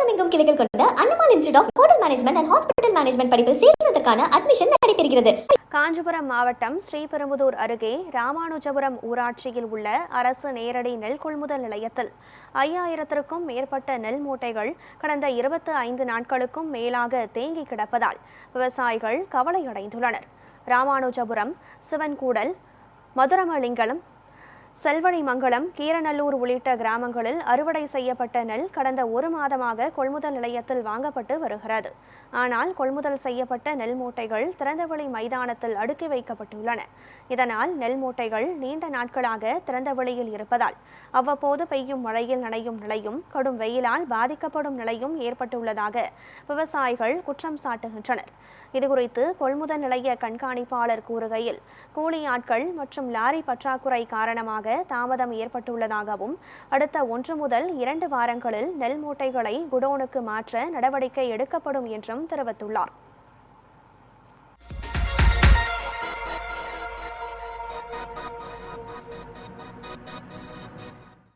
தமிழகமெங்கும் கிளைகள் கொண்ட Annamal institute of hotel management and hospital management படிப்பில் சேர்வதற்கான அட்மிஷன் நடைபெறுகிறது. காஞ்சிபுரம் மாவட்டம் ஸ்ரீபெரும்புதூர் அருகே ராமானுஜபுரம் ஊராட்சியில் உள்ள அரசு நேரடி நெல் கொள்முதல் நிலையத்தில் 5000க்கும் மேற்பட்ட நெல் மூட்டைகள் கடந்த 25 நாட்களுக்கும் மேலாக தேங்கி கிடப்பதால் விவசாயிகள் கவலையடைந்துள்ளனர். ராமானுஜபுரம், சிவன்கூடல், மதுரமலிங்கலம், செல்வழிமங்கலம், கீரநல்லூர் உள்ளிட்ட கிராமங்களில் அறுவடை செய்யப்பட்ட நெல் கடந்த 1 மாதமாக கொள்முதல் நிலையத்தில் வாங்கப்பட்டு வருகிறது. ஆனால் கொள்முதல் செய்யப்பட்ட நெல் மூட்டைகள் திறந்தவெளி மைதானத்தில் அடுக்கி வைக்கப்பட்டுள்ளன. இதனால் நெல் மூட்டைகள் நீண்ட நாட்களாக திறந்தவெளியில் இருப்பதால் அவ்வப்போது பெய்யும் மழையில் நனையும் நிலையும் கடும் வெயிலால் பாதிக்கப்படும் நிலையும் ஏற்பட்டுள்ளதாக விவசாயிகள் குற்றம் சாட்டுகின்றனர். இதுகுறித்து கொள்முதல் நிலைய கண்காணிப்பாளர் கூறுகையில், கூலி ஆட்கள் மற்றும் லாரி பற்றாக்குறை காரணமாக தாமதம் ஏற்பட்டுள்ளதாகவும் அடுத்த 1 முதல் 2 வாரங்களில் நெல் மூட்டைகளை குடோனுக்கு மாற்ற நடவடிக்கை எடுக்கப்படும் என்றும் தெரிவித்துள்ளார்.